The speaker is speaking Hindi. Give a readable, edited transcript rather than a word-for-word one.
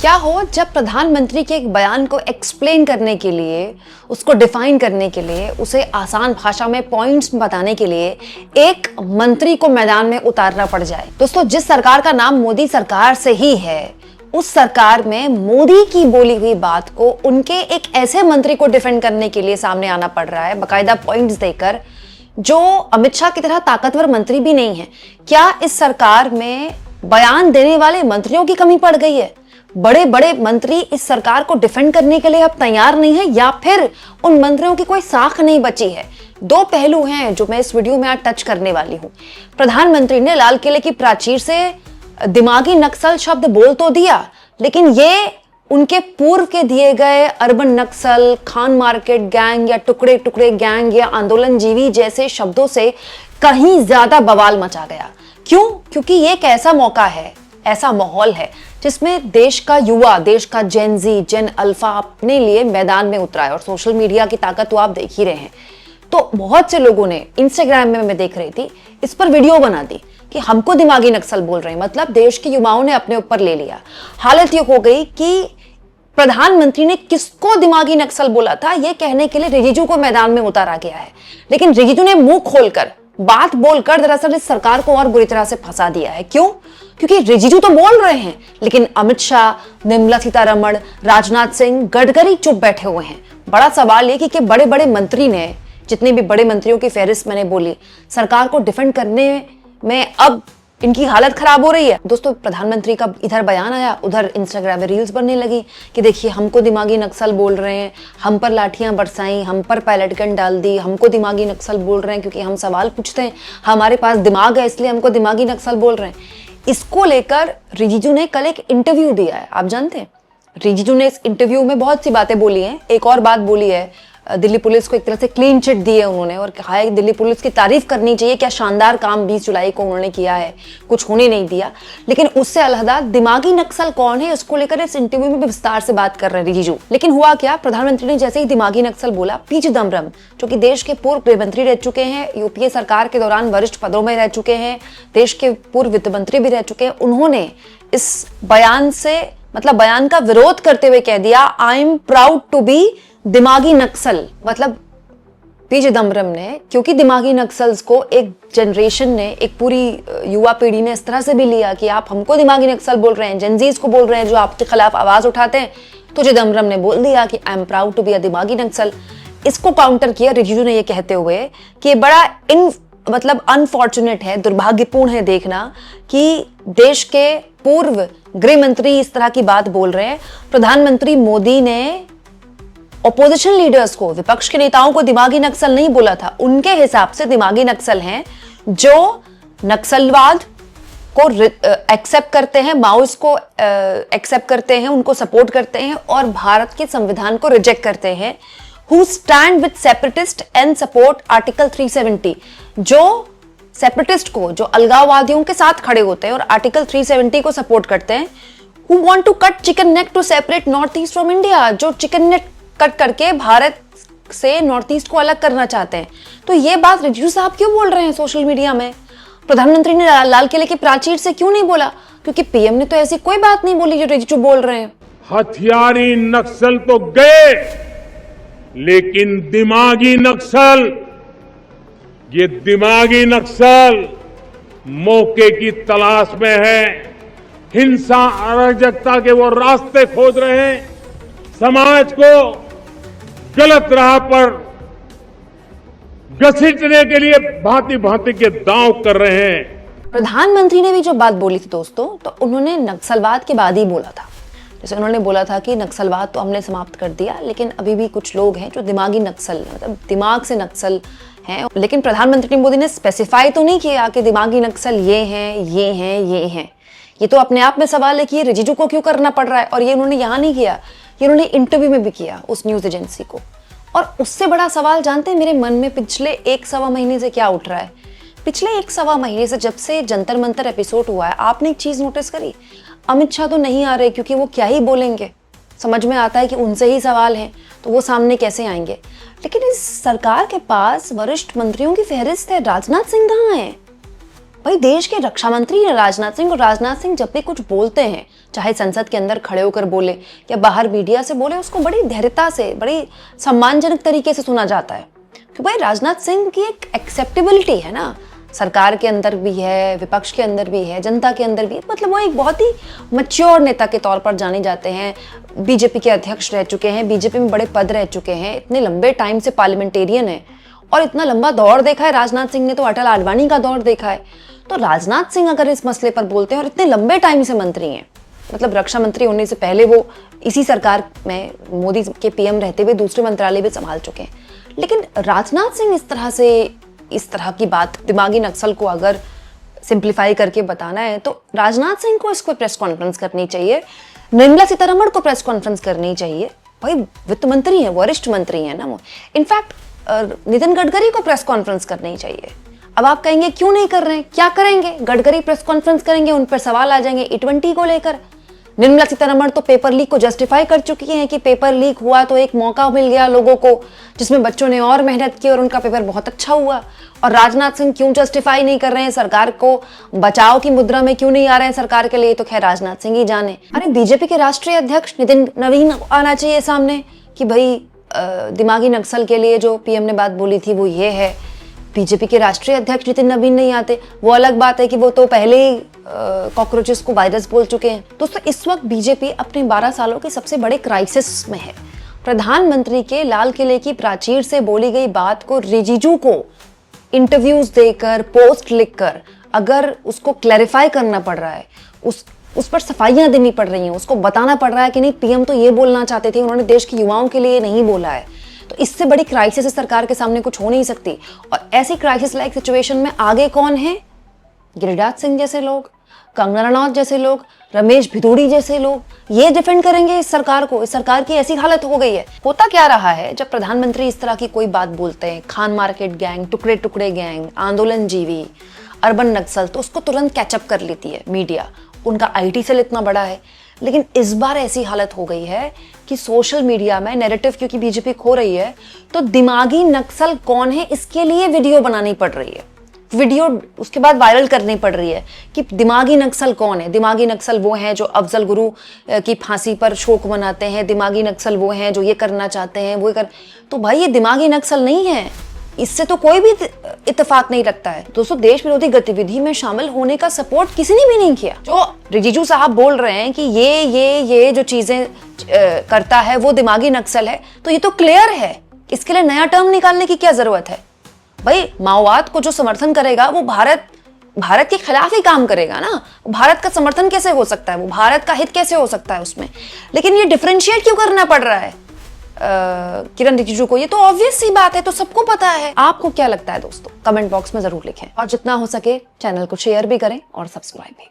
क्या हो जब प्रधानमंत्री के एक बयान को एक्सप्लेन करने के लिए, उसको डिफाइन करने के लिए, उसे आसान भाषा में पॉइंट्स बताने के लिए एक मंत्री को मैदान में उतारना पड़ जाए। दोस्तों, जिस सरकार का नाम मोदी सरकार से ही है, उस सरकार में मोदी की बोली हुई बात को उनके एक ऐसे मंत्री को डिफेंड करने के लिए सामने आना पड़ रहा है, बाकायदा पॉइंट्स देकर, जो अमित शाह की तरह ताकतवर मंत्री भी नहीं है। क्या इस सरकार में बयान देने वाले मंत्रियों की कमी पड़ गई है? बड़े बड़े मंत्री इस सरकार को डिफेंड करने के लिए अब तैयार नहीं है, या फिर उन मंत्रियों की कोई साख नहीं बची है? दो पहलू हैं जो मैं इस वीडियो में आज टच करने वाली हूं। प्रधानमंत्री ने लाल किले की प्राचीर से दिमागी नक्सल शब्द बोल तो दिया, लेकिन ये उनके पूर्व के दिए गए अर्बन नक्सल, खान मार्केट गैंग या टुकड़े टुकड़े गैंग या आंदोलनजीवी जैसे शब्दों से कहीं ज्यादा बवाल मचा गया। क्यों? क्योंकि ये एक ऐसा मौका है, ऐसा माहौल है जिसमें देश का युवा, देश का जेन जी, जेन अल्फा अपने लिए मैदान में उतरा है। और सोशल मीडिया की ताकत तो आप देख ही रहे हैं। तो बहुत से लोगों ने इंस्टाग्राम में, मैं देख रही थी, इस पर वीडियो बना दी कि हमको दिमागी नक्सल बोल रहे हैं। मतलब देश के युवाओं ने अपने ऊपर ले लिया। हालत ये हो गई कि प्रधानमंत्री ने किसको दिमागी नक्सल बोला था, यह कहने के लिए रिजिजू को मैदान में उतारा गया है। लेकिन रिजिजू ने मुंह खोलकर बात बोलकर दरअसल इस सरकार को और बुरी तरह से फंसा दिया है। क्यों? क्योंकि रिजिजू तो बोल रहे हैं, लेकिन अमित शाह, निर्मला सीतारमण, राजनाथ सिंह, गडकरी चुप बैठे हुए हैं। बड़ा सवाल ये कि बड़े बड़े मंत्री ने, जितने भी बड़े मंत्रियों की फहरिस्त मैंने बोली, सरकार को डिफेंड करने में अब इनकी हालत खराब हो रही है। दोस्तों, प्रधानमंत्री का इधर बयान आया, उधर इंस्टाग्राम में रील्स बनने लगी कि देखिए हमको दिमागी नक्सल बोल रहे हैं, हम पर लाठियां बरसाई, हम पर पायलट गन डाल दी, हमको दिमागी नक्सल बोल रहे हैं क्योंकि हम सवाल पूछते हैं, हमारे पास दिमाग है इसलिए हमको दिमागी नक्सल बोल रहे हैं। इसको लेकर रिजिजू ने कल एक इंटरव्यू दिया है। आप जानते हैं, रिजिजू ने इस इंटरव्यू में बहुत सी बातें बोली हैं। एक और बात बोली है, दिल्ली पुलिस को एक तरह से क्लीन चिट दी है उन्होंने और कहा है कि दिल्ली पुलिस की तारीफ करनी चाहिए, क्या शानदार काम 20 जुलाई को उन्होंने किया है, कुछ होने नहीं दिया। लेकिन उससे अलहदा दिमागी नक्सल कौन है, इसको लेकर इस इंटरव्यू में भी विस्तार से बात कर रहे हैं रिजिजू। लेकिन हुआ क्या, प्रधानमंत्री ने जैसे ही दिमागी नक्सल बोला, पी चिदम्बरम, जो कि देश के पूर्व गृह मंत्री रह चुके हैं, यूपीए सरकार के दौरान वरिष्ठ पदों में रह चुके हैं, देश के पूर्व वित्त मंत्री भी रह चुके हैं, उन्होंने इस बयान से, मतलब बयान का विरोध करते हुए कह दिया, I am proud to be दिमागी नक्सल। मतलब पी चिदम्बरम ने, क्योंकि दिमागी नक्सल्स को एक जनरेशन ने, एक पूरी युवा पीढ़ी ने इस तरह से भी लिया कि आप हमको दिमागी नक्सल बोल रहे हैं, जेनजीज को बोल रहे हैं जो आपके खिलाफ आवाज उठाते हैं, तो चिदम्बरम ने बोल दिया कि I am proud to be a दिमागी नक्सल। इसको काउंटर किया रिजिजू ने ये कहते हुए कि बड़ा मतलब अनफॉर्चुनेट है, दुर्भाग्यपूर्ण है देखना कि देश के पूर्व गृह मंत्री इस तरह की बात बोल रहे हैं। प्रधानमंत्री मोदी ने ऑपोजिशन लीडर्स को, विपक्ष के नेताओं को दिमागी नक्सल नहीं बोला था। उनके हिसाब से दिमागी नक्सल हैं जो नक्सलवाद को एक्सेप्ट करते हैं, माओइस्ट को एक्सेप्ट करते हैं, उनको सपोर्ट करते हैं और भारत के संविधान को रिजेक्ट करते हैं। Who stand with separatist and support article 370, जो सेपरेटिस्ट को, जो अलगाववादियों के साथ खड़े होते हैं और आर्टिकल 370 को सपोर्ट करते हैं। Who want to cut chicken neck to separate north east from India, जो चिकन नेक कट करके भारत से नॉर्थ ईस्ट को अलग करना चाहते हैं। तो ये बात रिजिजू साहब क्यों बोल रहे हैं सोशल मीडिया में? प्रधानमंत्री ने लाल किले की प्राचीर से क्यों नहीं बोला? क्योंकि पीएम ने तो ऐसी कोई बात नहीं बोली जो रिजिजू बोल रहे हैं। हथियारी नक्सल तो गए, लेकिन दिमागी नक्सल, ये दिमागी नक्सल मौके की तलाश में है, हिंसा अराजकता के वो रास्ते खोज रहे हैं, समाज को गलत राह पर घसीटने के लिए भांति भांति के दांव कर रहे हैं। प्रधानमंत्री ने भी जो बात बोली थी दोस्तों, तो उन्होंने नक्सलवाद के बाद ही बोला था। जैसे उन्होंने बोला था कि नक्सलवाद तो हमने समाप्त कर दिया, लेकिन अभी भी कुछ लोग हैं जो दिमागी नक्सल, मतलब दिमाग से नक्सल हैं। लेकिन प्रधानमंत्री मोदी ने स्पेसिफाई तो नहीं किया कि दिमागी नक्सल ये हैं, ये हैं, ये हैं। ये तो अपने आप में सवाल है कि ये रिजिजू को क्यों करना पड़ रहा है। और ये उन्होंने यहाँ नहीं किया, ये उन्होंने इंटरव्यू में भी किया उस न्यूज एजेंसी को। और उससे बड़ा सवाल जानते हैं मेरे मन में पिछले 1-1.25 महीने से क्या उठ रहा है? पिछले 1-1.25 महीने से जब से जंतर मंतर एपिसोड हुआ है, आपने एक चीज नोटिस करी? अमित शाह तो नहीं आ रहे क्योंकि वो क्या ही बोलेंगे। समझ में आता है कि उनसे ही सवाल है तो वो सामने कैसे आएंगे। लेकिन इस सरकार के पास वरिष्ठ मंत्रियों की फहरिस्त है। राजनाथ सिंह कहाँ है? भाई देश के रक्षा मंत्री है राजनाथ सिंह, और राजनाथ सिंह जब भी कुछ बोलते हैं, चाहे संसद के अंदर खड़े होकर बोले या बाहर मीडिया से बोले, उसको बड़ी धैर्यता से, बड़ी सम्मानजनक तरीके से सुना जाता है। कि भाई राजनाथ सिंह की एक एक्सेप्टेबिलिटी है ना, सरकार के अंदर भी है, विपक्ष के अंदर भी है, जनता के अंदर भी है। मतलब वो एक बहुत ही मैच्योर नेता के तौर पर जाने जाते हैं। बीजेपी के अध्यक्ष रह चुके हैं, बीजेपी में बड़े पद रह चुके हैं, इतने लंबे टाइम से पार्लियामेंटेरियन है और इतना लंबा दौर देखा है राजनाथ सिंह ने, तो अटल आडवाणी का दौर देखा है। तो राजनाथ सिंह अगर इस मसले पर बोलते हैं और इतने लंबे टाइम से मंत्री हैं, मतलब रक्षा मंत्री होने से पहले वो इसी सरकार में मोदी के पीएम रहते हुए दूसरे मंत्रालय भी संभाल चुके हैं, लेकिन राजनाथ सिंह इस तरह की बात, दिमागी नक्सल को अगर सिंप्लीफाई करके बताना है तो राजनाथ सिंह को इस पर प्रेस कॉन्फ्रेंस करनी चाहिए, निर्मला सीतारमण को प्रेस कॉन्फ्रेंस करनी चाहिए। भाई वित्त मंत्री है, वरिष्ठ मंत्री है ना वो। इनफैक्ट नितिन गडकरी को प्रेस कॉन्फ्रेंस करनी चाहिए। अब आप कहेंगे क्यों नहीं कर रहे हैं, क्या करेंगे? गडकरी प्रेस कॉन्फ्रेंस करेंगे, उन पर सवाल आ जाएंगे E20 को लेकर। निर्मला सीतारमण तो पेपर लीक को जस्टिफाई कर चुकी हैं कि पेपर लीक हुआ तो एक मौका मिल गया लोगों को, जिसमें बच्चों ने और मेहनत की और उनका पेपर बहुत अच्छा हुआ। और राजनाथ सिंह क्यों जस्टिफाई नहीं कर रहे हैं, सरकार को बचाव की मुद्रा में क्यों नहीं आ रहे हैं सरकार के लिए, तो खैर राजनाथ सिंह ही जाने। अरे बीजेपी के राष्ट्रीय अध्यक्ष नितिन नवीन आना चाहिए सामने कि भाई दिमागी नक्सल के लिए जो पीएम ने बात बोली थी वो ये है। बीजेपी के राष्ट्रीय अध्यक्ष नितिन नवीन नहीं आते, वो अलग बात है कि वो तो पहले ही कॉकरोचेस को वायरस बोल चुके हैं। दोस्तों इस वक्त बीजेपी अपने 12 सालों के सबसे बड़े क्राइसिस में है। प्रधानमंत्री के लाल किले की प्राचीर से बोली गई बात को रिजिजू को इंटरव्यूज देकर, पोस्ट लिखकर अगर उसको क्लैरिफाई करना पड़ रहा है, उस पर सफाइयां देनी पड़ रही हैं, उसको बताना पड़ रहा है कि नहीं पीएम तो ये बोलना चाहते थे, उन्होंने देश के युवाओं के लिए नहीं बोला है, तो इससे बड़ी क्राइसिस सरकार के सामने कुछ हो नहीं सकती। और ऐसी क्राइसिस लाइक सिचुएशन में आगे कौन है? गिरिराज सिंह जैसे लोग, कंगना रनौत जैसे लोग, रमेश भिदोड़ी जैसे लोग, ये डिफेंड करेंगे इस सरकार को। इस सरकार की ऐसी हालत हो गई है। होता क्या रहा है, जब प्रधानमंत्री इस तरह की कोई बात बोलते हैं, खान मार्केट गैंग, टुकड़े टुकड़े गैंग, आंदोलन जीवी, अर्बन नक्सल, तो उसको तुरंत कैचअप कर लेती है मीडिया। उनका IT सेल इतना बड़ा है। लेकिन इस बार ऐसी हालत हो गई है कि सोशल मीडिया में नैरेटिव, क्योंकि बीजेपी खो रही है, तो दिमागी नक्सल कौन है इसके लिए वीडियो बनानी पड़ रही है, वीडियो उसके बाद वायरल करनी पड़ रही है कि दिमागी नक्सल कौन है। दिमागी नक्सल वो हैं जो अफजल गुरु की फांसी पर शोक मनाते हैं, दिमागी नक्सल वो हैं जो ये करना चाहते हैं वो कर। तो भाई ये दिमागी नक्सल नहीं है, इससे तो कोई भी इत्तेफाक नहीं रखता है। दोस्तों देश विरोधी गतिविधि में शामिल होने का सपोर्ट किसी ने भी नहीं किया। जो रिजिजू साहब बोल रहे हैं कि ये जो चीजें करता है वो दिमागी नक्सल है, तो ये तो क्लियर है। इसके लिए नया टर्म निकालने की क्या जरूरत है? भाई माओवाद को जो समर्थन करेगा वो भारत के खिलाफ ही काम करेगा ना। भारत का समर्थन कैसे हो सकता है, वो भारत का हित कैसे हो सकता है उसमें? लेकिन ये डिफरेंशिएट क्यों करना पड़ रहा है किरण रिजिजू को? ये तो ऑब्वियस सी बात है, तो सबको पता है। आपको क्या लगता है दोस्तों? कमेंट बॉक्स में जरूर लिखें और जितना हो सके चैनल को शेयर भी करें और सब्सक्राइब भी।